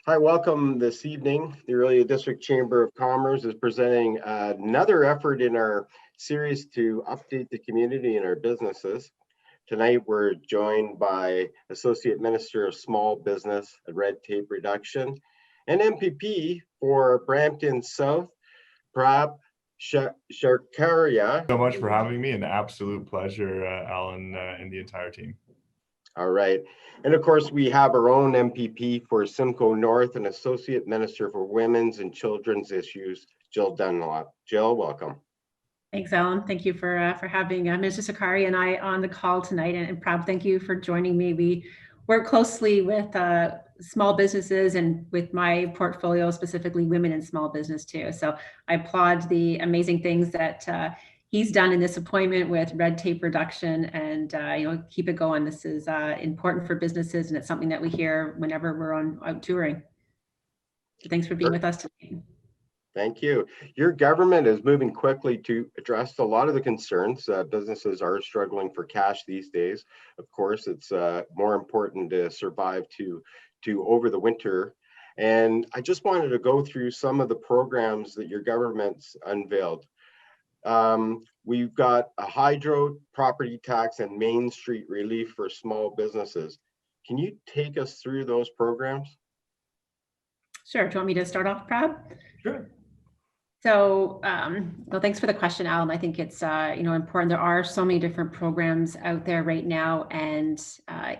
Hi, welcome this evening. The Orillia District Chamber of Commerce is presenting another effort in our series to update the community and our businesses. Tonight, we're joined by Associate Minister of Small Business and Red Tape Reduction and MPP for Brampton South, Singh-Sarkaria. So much for having me. An absolute pleasure, Alan, and the entire team. All right. And of course, we have our own MPP for Simcoe North and Associate Minister for Women's and Children's Issues, Jill Dunlop. Jill, welcome. Thanks, Alan. Thank you for having Mr. Singh-Sarkaria and I on the call tonight. And Prab, thank you for joining me. We work closely with small businesses and with my portfolio, specifically women in small business too. So I applaud the amazing things that he's done in this appointment with red tape reduction, and keep it going. This is important for businesses, and it's something that we hear whenever we're out touring. So thanks for being with us today. Thank you. Your government is moving quickly to address a lot of the concerns. Businesses are struggling for cash these days. Of course, it's more important to survive to over the winter. And I just wanted to go through some of the programs that your government's unveiled. We've got a hydro, property tax, and Main Street relief for small businesses. Can you take us through those programs? Sure. Do you want me to start off, Prab? Sure. So, well, thanks for the question, Alan. I think it's important. There are so many different programs out there right now, and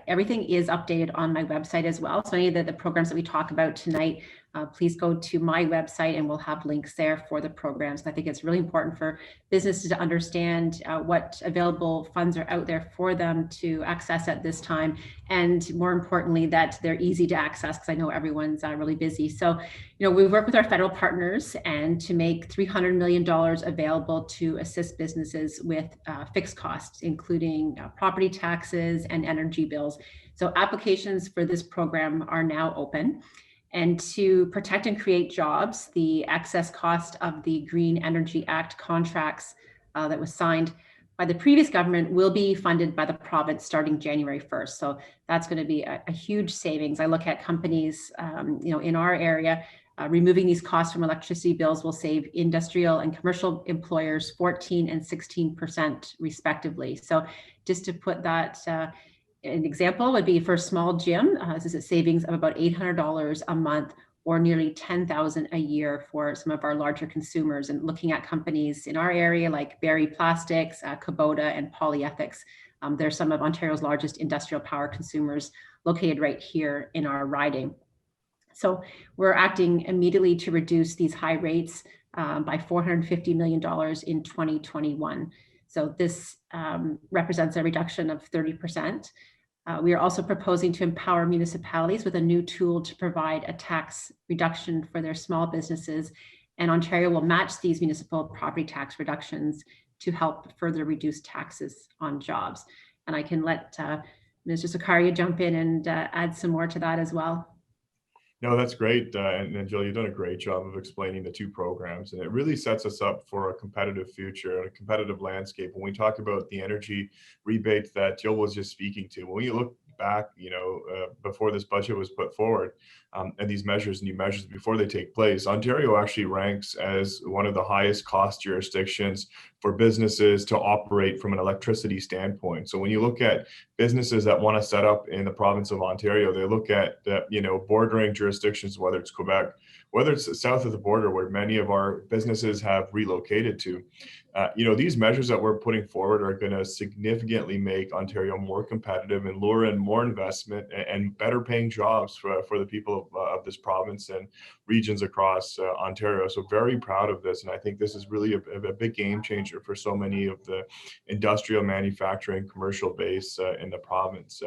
everything is updated on my website as well. So any of the programs that we talk about tonight, please go to my website and we'll have links there for the programs. I think it's really important for businesses to understand what available funds are out there for them to access at this time. And more importantly, that they're easy to access, because I know everyone's really busy. So, we work with our federal partners and to make $300 million available to assist businesses with fixed costs, including property taxes and energy bills. So applications for this program are now open. And to protect and create jobs, the excess cost of the Green Energy Act contracts that was signed by the previous government will be funded by the province starting January 1st. So that's going to be a huge savings. I look at companies, in our area, removing these costs from electricity bills will save industrial and commercial employers 14% and 16% respectively. So just to put that, an example would be for a small gym, this is a savings of about $800 a month, or nearly $10,000 a year for some of our larger consumers. And looking at companies in our area like Berry Plastics, Kubota, and Polyethics, they're some of Ontario's largest industrial power consumers located right here in our riding. So we're acting immediately to reduce these high rates by $450 million in 2021. So this represents a reduction of 30%. We are also proposing to empower municipalities with a new tool to provide a tax reduction for their small businesses, and Ontario will match these municipal property tax reductions to help further reduce taxes on jobs. And I can let Mr. Singh-Sarkaria jump in and add some more to that as well. No, that's great. And Jill, you've done a great job of explaining the two programs, and it really sets us up for a competitive future and a competitive landscape. When we talk about the energy rebates that Jill was just speaking to, when you look back, before this budget was put forward, and these new measures before they take place, Ontario actually ranks as one of the highest cost jurisdictions for businesses to operate from an electricity standpoint. So when you look at businesses that want to set up in the province of Ontario, they look at bordering jurisdictions, whether it's Quebec, whether it's south of the border where many of our businesses have relocated to. These measures that we're putting forward are going to significantly make Ontario more competitive and lure in more investment and better paying jobs for the people of this province and regions across Ontario. So very proud of this. And I think this is really a big game changer for so many of the industrial, manufacturing, commercial base in the province.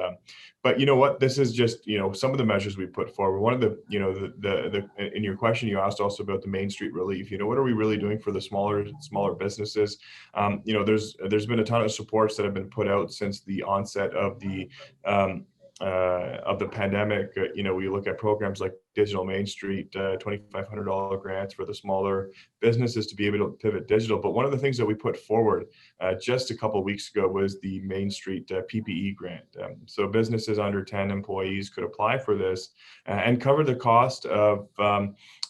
But you know what? This is just, some of the measures we put forward. One of the in your question, you asked also about the Main Street relief. What are we really doing for the smaller businesses? There's been a ton of supports that have been put out since the onset of the the pandemic, we look at programs like Digital Main Street, $2,500 grants for the smaller businesses to be able to pivot digital. But one of the things that we put forward just a couple of weeks ago was the Main Street PPE grant. So businesses under 10 employees could apply for this and cover the cost of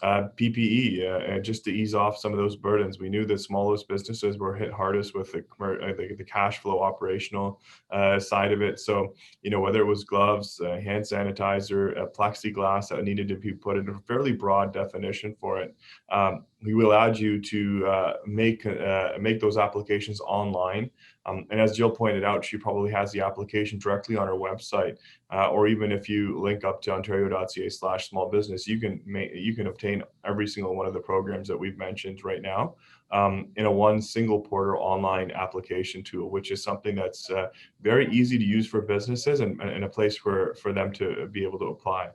PPE just to ease off some of those burdens. We knew the smallest businesses were hit hardest with the cash flow operational side of it. So, whether it was gloves, hand sanitizer, plexiglass that needed to be put in a fairly broad definition for it. We allowed you to make those applications online. And as Jill pointed out, she probably has the application directly on her website, or even if you link up to ontario.ca/small business, you can obtain every single one of the programs that we've mentioned right now in a one single portal online application tool, which is something that's very easy to use for businesses and a place for them to be able to apply.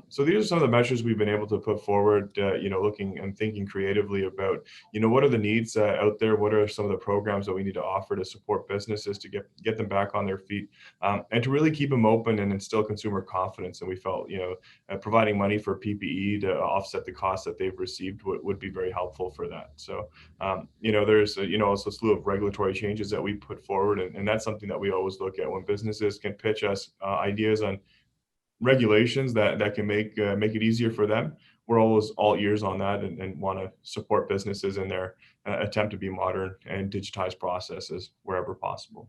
So these are some of the measures we've been able to put forward, looking and thinking creatively about, what are the needs out there? What are some of the programs that we need to offer to support businesses to get them back on their feet, and to really keep them open and instill consumer confidence. And we felt, providing money for PPE to offset the costs that they've received would be very helpful for that. So, there's, also a slew of regulatory changes that we put forward. And that's something that we always look at when businesses can pitch us ideas on regulations that can make it easier for them. We're always all ears on that and want to support businesses in their attempt to be modern and digitize processes wherever possible.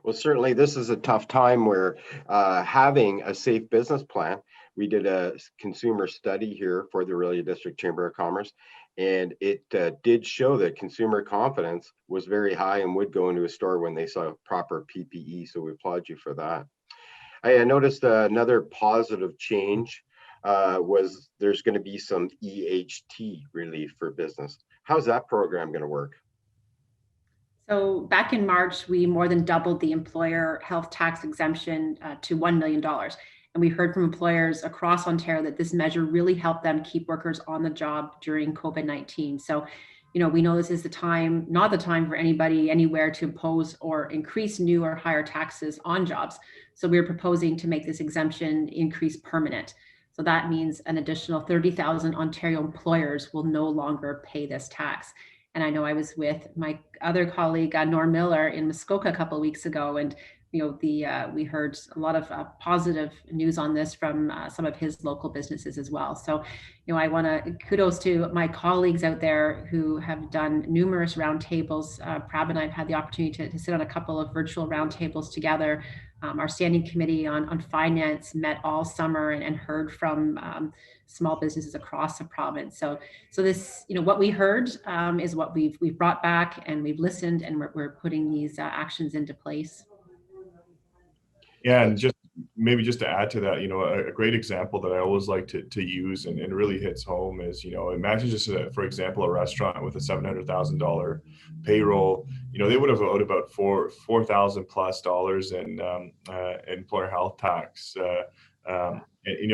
Well, certainly this is a tough time where having a safe business plan, we did a consumer study here for the Orillia District Chamber of Commerce, and it did show that consumer confidence was very high and would go into a store when they saw proper PPE. So we applaud you for that. I noticed another positive change was there's going to be some EHT relief for business. How's that program going to work? So back in March, we more than doubled the employer health tax exemption to $1 million. And we heard from employers across Ontario that this measure really helped them keep workers on the job during COVID-19. So, we know this is not the time for anybody anywhere to impose or increase new or higher taxes on jobs. So we're proposing to make this exemption increase permanent. So that means an additional 30,000 Ontario employers will no longer pay this tax. And I know I was with my other colleague, Norm Miller, in Muskoka a couple of weeks ago, and we heard a lot of positive news on this from some of his local businesses as well. So, I want to kudos to my colleagues out there who have done numerous roundtables. Prab and I have had the opportunity to sit on a couple of virtual roundtables together. Our standing committee on finance met all summer and heard from small businesses across the province. So this, what we heard is what we've brought back, and we've listened, and we're putting these actions into place. Yeah, and just to add to that, a great example that I always like to use and really hits home is, imagine just, for example, a restaurant with a $700,000 payroll. They would have owed about $4,000 plus in employer health tax.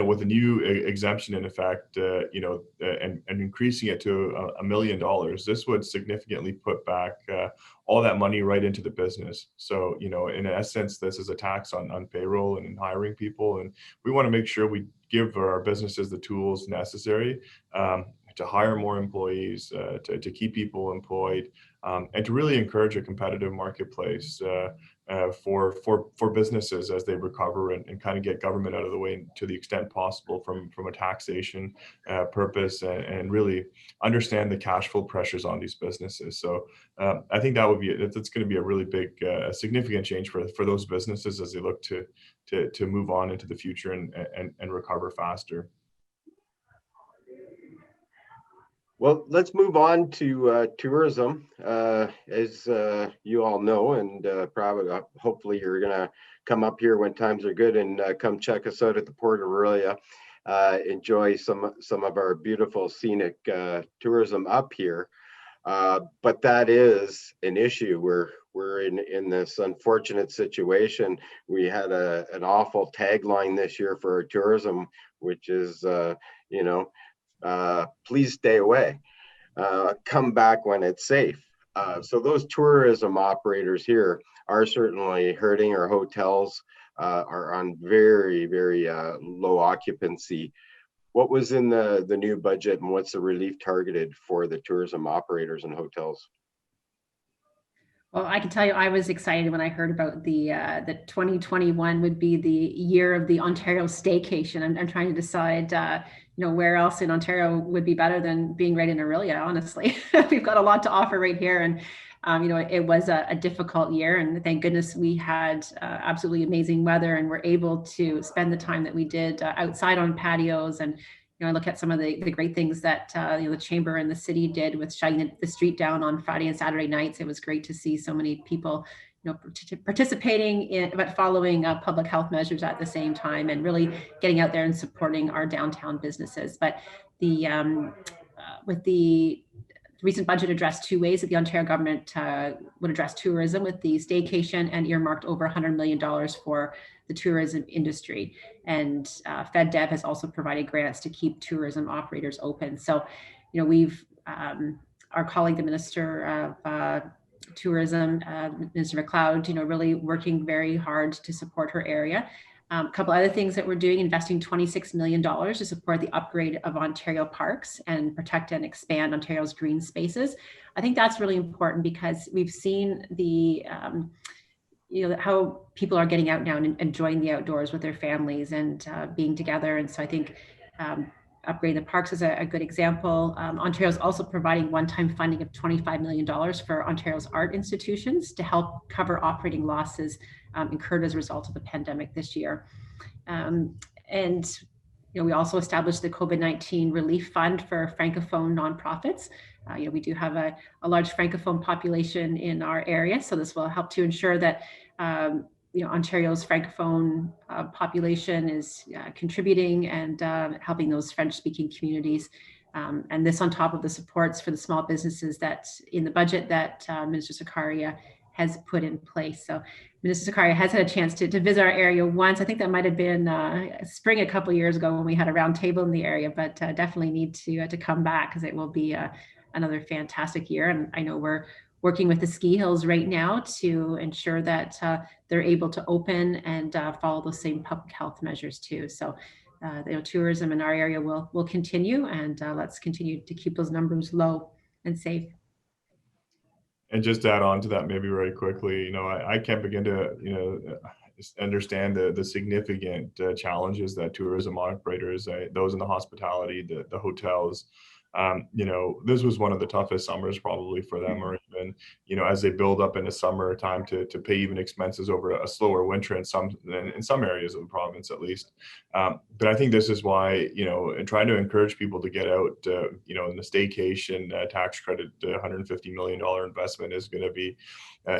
With a new exemption in effect, and increasing it to $1 million, this would significantly put back all that money right into the business. So, in essence, this is a tax on payroll and hiring people. And we want to make sure we give our businesses the tools necessary to hire more employees, to keep people employed, and to really encourage a competitive marketplace for businesses as they recover and kind of get government out of the way to the extent possible from a taxation purpose, and really understand the cash flow pressures on these businesses. So I think that's going to be a really big, significant change for those businesses as they look to move on into the future and recover faster. Well, let's move on to tourism. As you all know, and probably hopefully you're going to come up here when times are good and come check us out at the Port of Orillia. Enjoy some of our beautiful scenic tourism up here. But that is an issue. We're in this unfortunate situation. We had an awful tagline this year for our tourism, which is, please stay away, come back when it's safe. So those tourism operators here are certainly hurting. Our hotels are on very, very low occupancy. What was in the new budget, and what's the relief targeted for the tourism operators and hotels? Well, I can tell you, I was excited when I heard about the 2021 would be the year of the Ontario staycation. I'm trying to decide, where else in Ontario would be better than being right in Orillia. Honestly, we've got a lot to offer right here, and it was a difficult year, and thank goodness we had absolutely amazing weather, and were able to spend the time that we did outside on patios. And I look at some of the great things that the chamber and the city did with shutting the street down on Friday and Saturday nights. It was great to see so many people, participating in, but following public health measures at the same time, and really getting out there and supporting our downtown businesses. But the with the recent budget addressed two ways that the Ontario government would address tourism, with the staycation, and earmarked over $100 million for the tourism industry. And FedDev has also provided grants to keep tourism operators open. So, we've, our colleague, the Minister of Tourism, Minister McLeod, really working very hard to support her area. A couple other things that we're doing: investing $26 million to support the upgrade of Ontario parks and protect and expand Ontario's green spaces. I think that's really important, because we've seen the how people are getting out now and enjoying the outdoors with their families and being together. And so I think upgrading the parks is a good example. Ontario is also providing one-time funding of $25 million for Ontario's art institutions to help cover operating losses incurred as a result of the pandemic this year. And we also established the COVID-19 relief fund for Francophone nonprofits. We do have a large Francophone population in our area, so this will help to ensure that Ontario's Francophone population is contributing and helping those French-speaking communities. And this on top of the supports for the small businesses that's in the budget that Minister Sarkaria has put in place. So Minister Sarkaria has had a chance to visit our area once. I think that might have been spring a couple of years ago when we had a round table in the area, but definitely need to come back, because it will be another fantastic year. And I know we're working with the ski hills right now to ensure that they're able to open and follow those same public health measures too. So tourism in our area will continue, and let's continue to keep those numbers low and safe. And just to add on to that, maybe very quickly, I can't begin to, understand the significant challenges that tourism operators, those in the hospitality, the hotels, this was one of the toughest summers probably for them, or even, as they build up into summertime to pay even expenses over a slower winter in some areas of the province, at least. But I think this is why, and trying to encourage people to get out, in the staycation tax credit, $150 million investment is going to be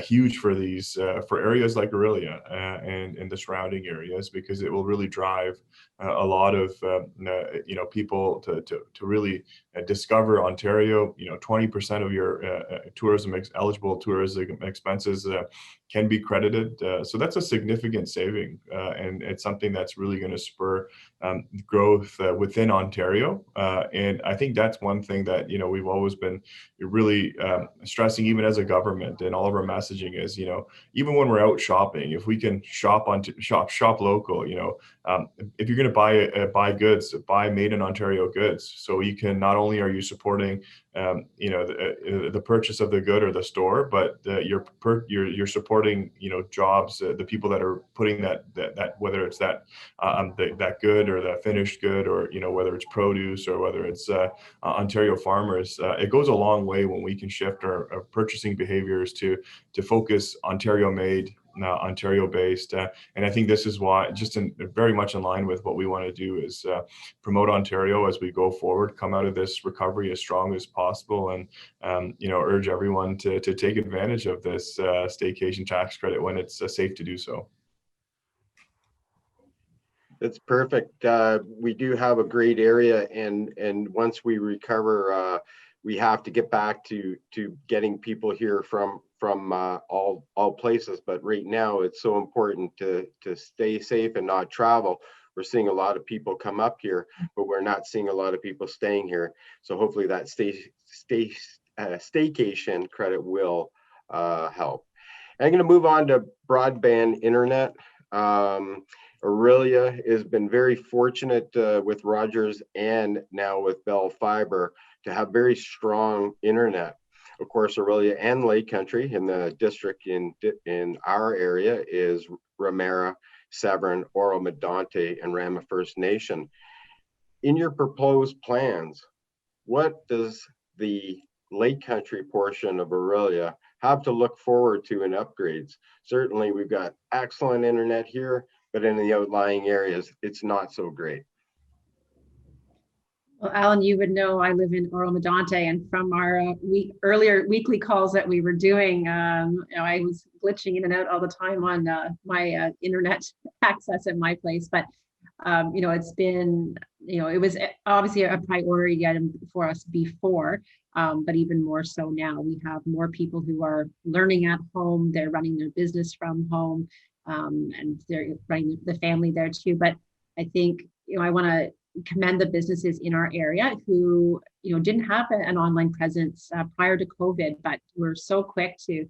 huge for these, for areas like Orillia and the surrounding areas, because it will really drive a lot of, people to really discover Ontario. 20% of your eligible tourism expenses can be credited. So that's a significant saving, and it's something that's really going to spur growth within Ontario. And I think that's one thing that, we've always been really stressing, even as a government, and all of our messaging is, even when we're out shopping, if we can shop local, if you're going to buy goods, buy made in Ontario goods. So you can, not only are you supporting, the purchase of the good or the store, but you're supporting, jobs, the people that are putting that whether it's that good or that finished good, or whether it's produce or whether it's Ontario farmers. It goes a long way when we can shift our purchasing behaviors to focus Ontario made, Ontario based, and I think this is why, just very much in line with what we want to do, is promote Ontario as we go forward, come out of this recovery as strong as possible, and urge everyone to take advantage of this staycation tax credit when it's safe to do so. That's perfect. We do have a great area, and once we recover, we have to get back to getting people here from all places. But right now, it's so important to stay safe and not travel. We're seeing a lot of people come up here, but we're not seeing a lot of people staying here. So hopefully that staycation credit will help. I'm going to move on to broadband internet. Aurelia has been very fortunate with Rogers and now with Bell Fiber to have very strong internet. Of course, Aurelia and Lake Country in the district in our area is Ramara, Severn, Oro-Medonte, and Rama First Nation. In your proposed plans, what does the Lake Country portion of Aurelia have to look forward to in upgrades? Certainly, we've got excellent internet here, but in the outlying areas, it's not so great. Well, Alan, you would know I live in Oro-Medonte, and from our earlier weekly calls that we were doing, I was glitching in and out all the time on my internet access at my place. But it's been, it was obviously a priority item for us before, but even more so now. We have more people who are learning at home. They're running their business from home, and they're running the family there too. But I think, I want to commend the businesses in our area who, didn't have an online presence prior to COVID, but were so quick to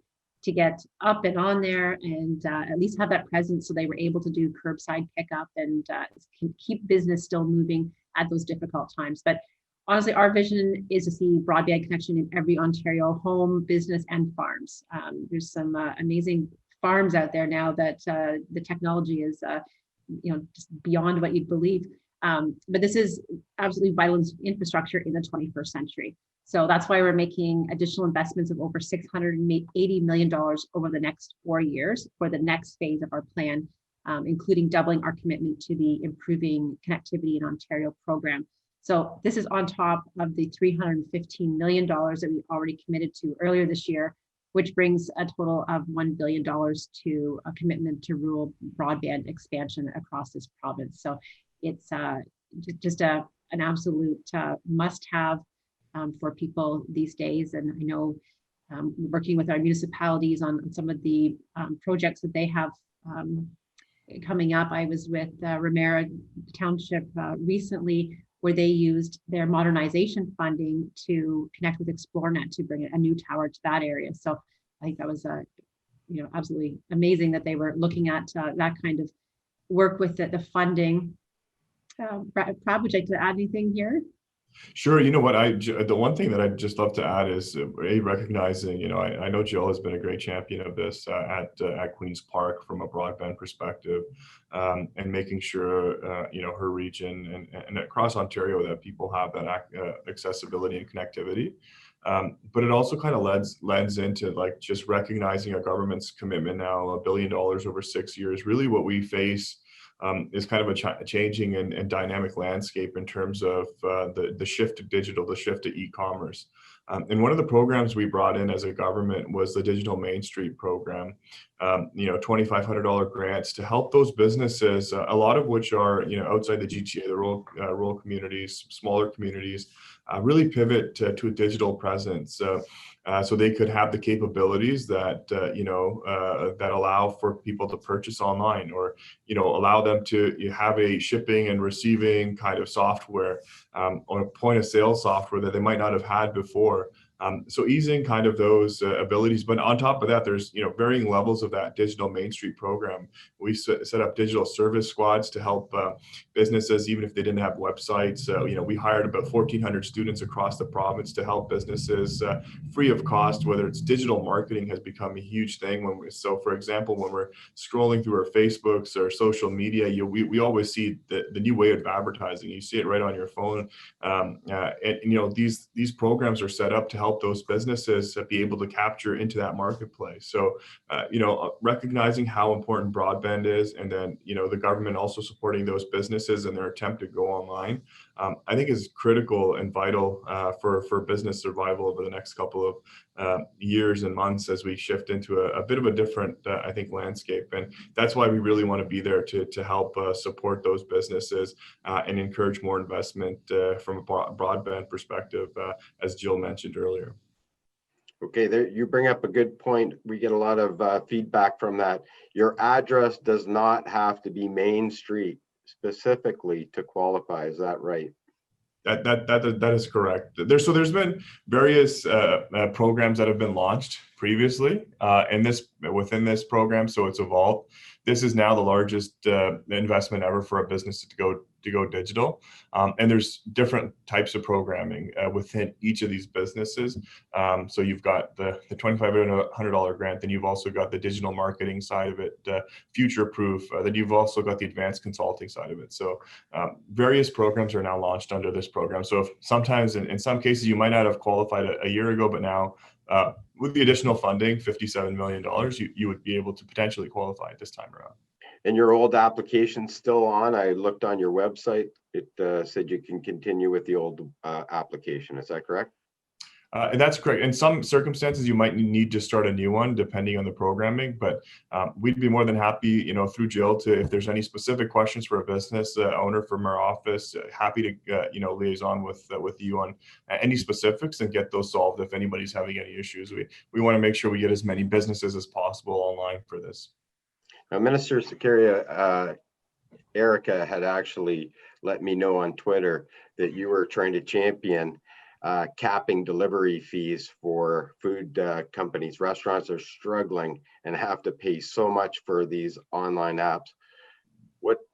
get up and on there and at least have that presence, so they were able to do curbside pickup and can keep business still moving at those difficult times. But honestly, our vision is to see broadband connection in every Ontario home, business, and farms. There's some amazing farms out there now that the technology is, just beyond what you'd believe. But this is absolutely vital infrastructure in the 21st century. So that's why we're making additional investments of over $680 million over the next 4 years for the next phase of our plan, including doubling our commitment to the Improving Connectivity in Ontario program. So this is on top of the $315 million that we already committed to earlier this year, which brings a total of $1 billion to a commitment to rural broadband expansion across this province. So it's just an absolute must-have for people these days. And I know working with our municipalities on some of the projects that they have coming up. I was with Ramara Township recently, where they used their modernization funding to connect with ExploreNet to bring a new tower to that area. So I think that was absolutely amazing that they were looking at that kind of work with the funding. Prab, would you like to add anything here? Sure. You know what, the one thing that I'd just love to add is recognizing, I know Jill has been a great champion of this at Queen's Park from a broadband perspective, and making sure, her region and across Ontario that people have that accessibility and connectivity. But it also kind of lends into like just recognizing our government's commitment now, $1 billion over 6 years. Really what we face is kind of a changing and dynamic landscape in terms of the shift to digital, the shift to e-commerce. And one of the programs we brought in as a government was the Digital Main Street program, $2,500 grants to help those businesses, a lot of which are, outside the GTA, the rural communities, smaller communities, really pivot to a digital presence. So they could have the capabilities that that allow for people to purchase online, or allow them to have a shipping and receiving kind of software, or a point of sale software that they might not have had before. So easing kind of those abilities, but on top of that, there's varying levels of that Digital Main Street program. We set up digital service squads to help businesses, even if they didn't have websites. We hired about 1,400 students across the province to help businesses free of cost. Whether it's digital marketing has become a huge thing. So for example, when we're scrolling through our Facebooks or social media, we always see the new way of advertising. You see it right on your phone, and these programs are set up to help those businesses be able to capture into that marketplace. So, recognizing how important broadband is, and then, the government also supporting those businesses in their attempt to go online, I think is critical and vital for business survival over the next couple of years and months as we shift into a bit of a different, I think, landscape. And that's why we really want to be there to help support those businesses and encourage more investment from a broadband perspective, as Jill mentioned earlier. Okay, there you bring up a good point. We get a lot of feedback from that. Your address does not have to be Main Street specifically to qualify. Is that right? That is correct. There's been various programs that have been launched previously, and within this program, so it's evolved. This is now the largest investment ever for a business to go digital. And there's different types of programming within each of these businesses. So you've got the $2,500 grant, then you've also got the digital marketing side of it, future proof, then you've also got the advanced consulting side of it. So various programs are now launched under this program. So if sometimes in some cases you might not have qualified a year ago, but now with the additional funding, $57 million, you would be able to potentially qualify this time around. And your old application's still on? I looked on your website. It said you can continue with the old application. Is that correct? And that's correct. In some circumstances, you might need to start a new one depending on the programming, but we'd be more than happy, through Jill, to, if there's any specific questions for a business owner from our office, happy to, liaison with you on any specifics and get those solved if anybody's having any issues. We want to make sure we get as many businesses as possible online for this. Now, Minister Sarkaria, Erica had actually let me know on Twitter that you were trying to champion capping delivery fees for food companies. Restaurants are struggling and have to pay so much for these online apps.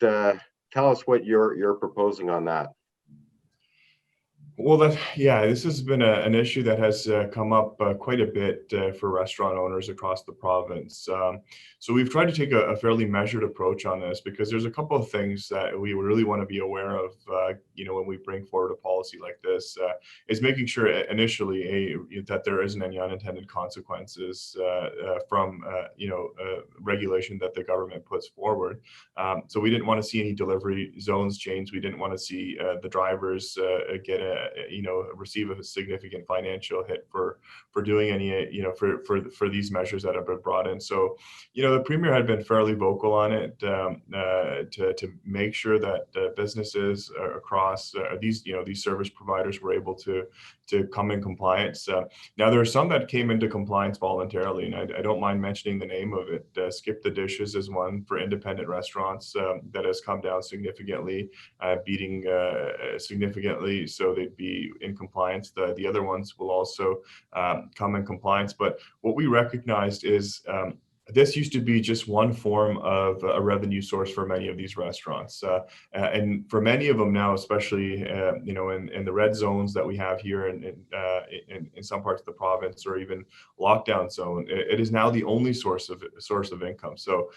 Tell us what you're proposing on that. Well, this has been an issue that has come up quite a bit for restaurant owners across the province. So we've tried to take a fairly measured approach on this because there's a couple of things that we really want to be aware of, when we bring forward a policy like this, is making sure initially that there isn't any unintended consequences from regulation that the government puts forward. So we didn't want to see any delivery zones change. We didn't want to see the drivers get receive a significant financial hit for doing any, for these measures that have been brought in. So, the Premier had been fairly vocal on it to make sure that businesses across these service providers were able to come in compliance. Now, there are some that came into compliance voluntarily, and I don't mind mentioning the name of it. Skip the Dishes is one for independent restaurants that has come down significantly, beating significantly, so they'd be in compliance. The other ones will also come in compliance. But what we recognized is this used to be just one form of a revenue source for many of these restaurants. And for many of them now, especially, in the red zones that we have here in some parts of the province, or even lockdown zone, it is now the only source of income. So,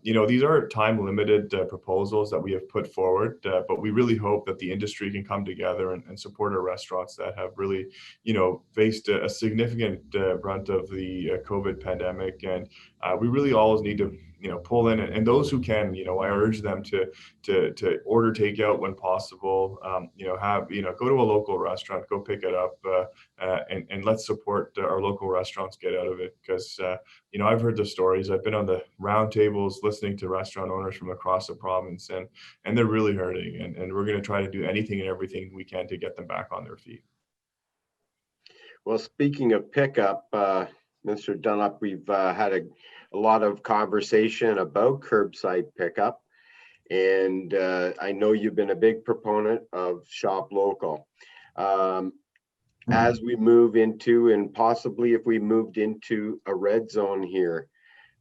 these are time limited proposals that we have put forward, but we really hope that the industry can come together and support our restaurants that have really, faced a significant brunt of the COVID pandemic. And we really always need to, pull in, and those who can, I urge them to order takeout when possible. Go to a local restaurant, go pick it up, and let's support our local restaurants get out of it. Because I've heard the stories. I've been on the roundtables listening to restaurant owners from across the province, and they're really hurting. And we're going to try to do anything and everything we can to get them back on their feet. Well, speaking of pickup, Mr. Dunlop, we've had a lot of conversation about curbside pickup, and I know you've been a big proponent of shop local. As we move into, and possibly if we moved into a red zone here,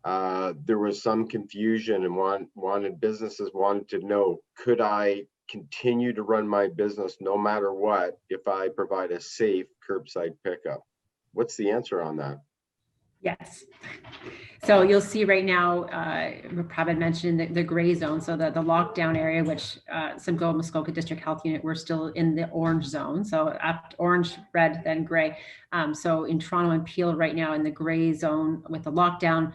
there was some confusion, and businesses wanted to know, could I continue to run my business no matter what if I provide a safe curbside pickup? What's the answer on that? Yes. So you'll see right now, Prabmeet mentioned the gray zone. So the lockdown area, which Simcoe and Muskoka District Health Unit, we're still in the orange zone. So orange, red, then gray. So in Toronto and Peel right now in the gray zone with the lockdown,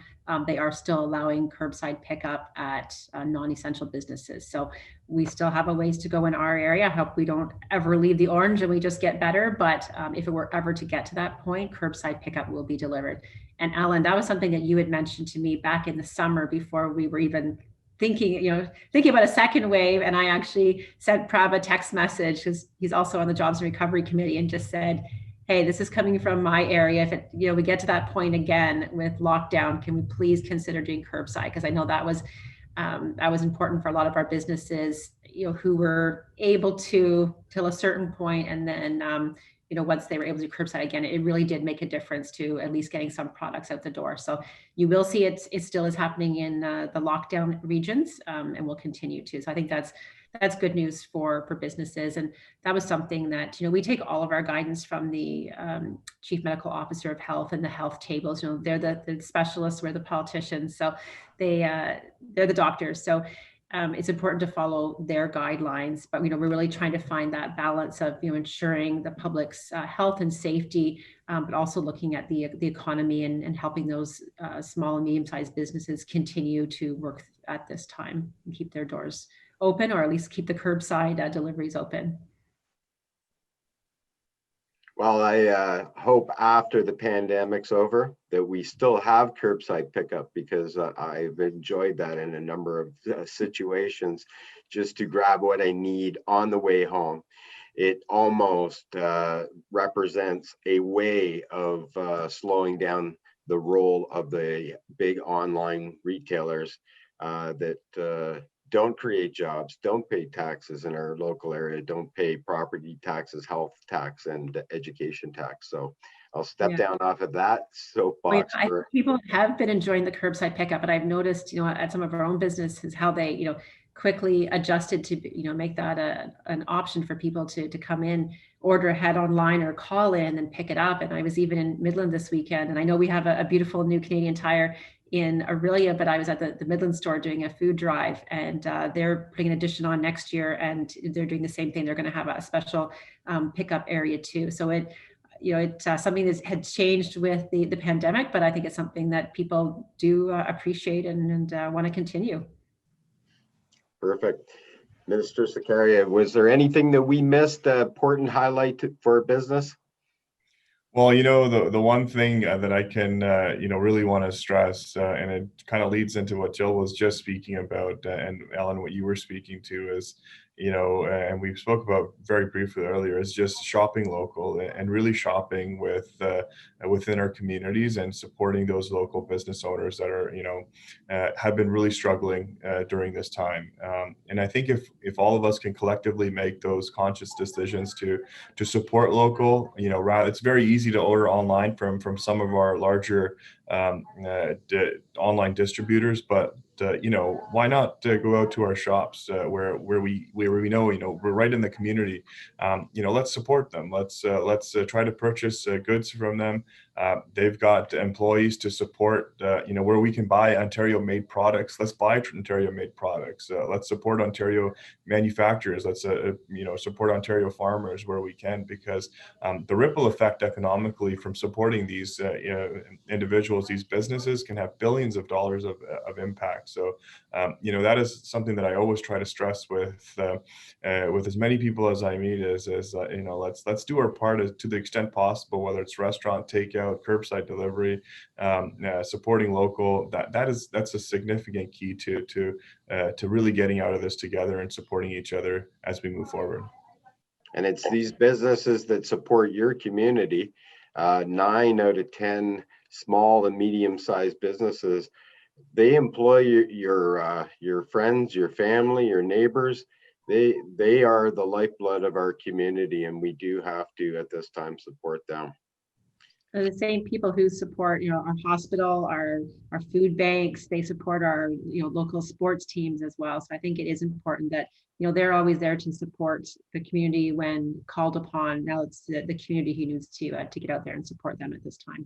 they are still allowing curbside pickup at non-essential businesses. So we still have a ways to go in our area. I hope we don't ever leave the orange and we just get better. But if it were ever to get to that point, curbside pickup will be delivered. And Alan, that was something that you had mentioned to me back in the summer before we were even thinking about a second wave. And I actually sent Prab a text message, because he's also on the Jobs and Recovery Committee, and just said, hey, this is coming from my area. If we get to that point again with lockdown, can we please consider doing curbside? Because I know that was important for a lot of our businesses, who were able to till a certain point, and then once they were able to do curbside again, it really did make a difference to at least getting some products out the door. So you will see it still is happening in the lockdown regions, and will continue to. So I think that's good news for businesses. And that was something that, we take all of our guidance from the Chief Medical Officer of Health and the health tables. They're the specialists, we're the politicians. So they're the doctors. So it's important to follow their guidelines, but we're really trying to find that balance of ensuring the public's health and safety, but also looking at the economy and helping those small and medium-sized businesses continue to work at this time and keep their doors open, or at least keep the curbside deliveries open. Well, I hope after the pandemic's over that we still have curbside pickup, because I've enjoyed that in a number of situations, just to grab what I need on the way home. It almost represents a way of slowing down the role of the big online retailers that don't create jobs, don't pay taxes in our local area, don't pay property taxes, health tax, and education tax. So I'll step down off of that soapbox. I think people have been enjoying the curbside pickup, but I've noticed, at some of our own businesses, how they, quickly adjusted to, make that an option for people to come in, order ahead online or call in and pick it up. And I was even in Midland this weekend, and I know we have a beautiful new Canadian Tire in Aurelia, but I was at the Midland store doing a food drive, and they're putting an addition on next year, and they're doing the same thing. They're going to have a special pickup area too. So it's something that had changed with the pandemic, but I think it's something that people do appreciate and want to continue. Perfect. Minister Sarkaria, was there anything that we missed, important highlight for business? Well, the one thing that I can, really want to stress, and it kind of leads into what Jill was just speaking about, and Ellen, what you were speaking to is, and we spoke about very briefly earlier, is just shopping local and really shopping within our communities and supporting those local business owners that are, have been really struggling during this time. And I think if all of us can collectively make those conscious decisions to support local, it's very easy to order online from some of our larger online distributors, but why not go out to our shops where we know we're right in the community. Let's support them. Let's try to purchase goods from them. They've got employees to support. Where we can buy Ontario-made products, let's buy Ontario-made products. Let's support Ontario manufacturers. Let's support Ontario farmers where we can, because the ripple effect economically from supporting these individuals, these businesses, can have billions of dollars of impact. So, that is something that I always try to stress with as many people as I meet is let's do our part to the extent possible, whether it's restaurant takeout, curbside delivery, supporting local. That's a significant key to really getting out of this together and supporting each other as we move forward. And it's these businesses that support your community. 9 out of 10 small and medium-sized businesses, they employ your friends, your family, your neighbors. They are the lifeblood of our community, and we do have to at this time support them. The same people who support, our hospital, our food banks, they support our, local sports teams as well. So I think it is important that, they're always there to support the community when called upon. Now it's the community who needs to get out there and support them at this time.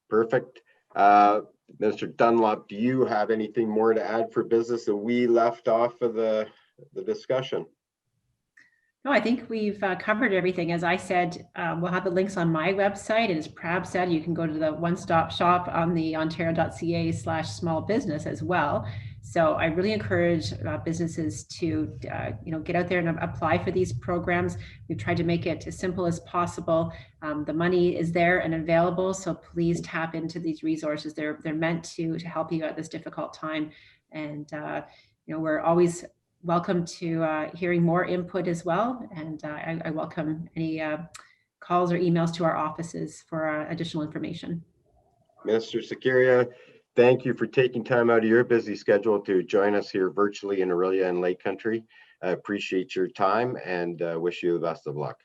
Perfect. Mr. Dunlop, do you have anything more to add for business that we left off of the discussion? No, I think we've covered everything. As I said, we'll have the links on my website, and as Prab said, you can go to the one-stop shop on the ontario.ca/small business as well. So I really encourage businesses to, get out there and apply for these programs. We've tried to make it as simple as possible. The money is there and available, so please tap into these resources. They're meant to help you at this difficult time, and we're always welcome to hearing more input as well. And I welcome any calls or emails to our offices for additional information. Mr. Sarkaria, thank you for taking time out of your busy schedule to join us here virtually in Aurelia and Lake Country. I appreciate your time and wish you the best of luck.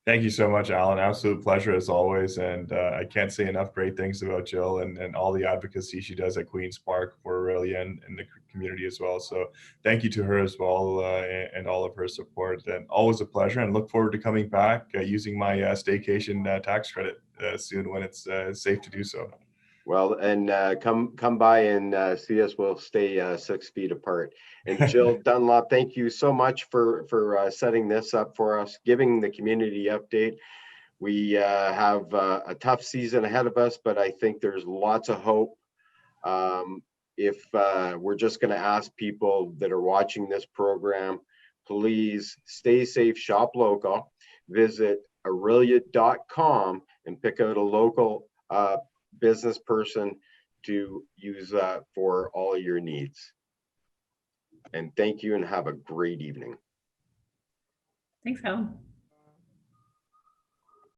Thank you so much, Alan. Absolute pleasure as always. And I can't say enough great things about Jill and all the advocacy she does at Queen's Park for Aurelia and the community as well. So thank you to her as well, and all of her support. And always a pleasure, and look forward to coming back using my staycation tax credit soon when it's safe to do so. Well, and come by and see us. We'll stay 6 feet apart. And Jill Dunlop, thank you so much for setting this up for us, giving the community update. We have a tough season ahead of us, but I think there's lots of hope. If we're just going to ask people that are watching this program, please stay safe, shop local, visit aurelia.com and pick out a local business person to use for all of your needs. And thank you and have a great evening. Thanks, Alan.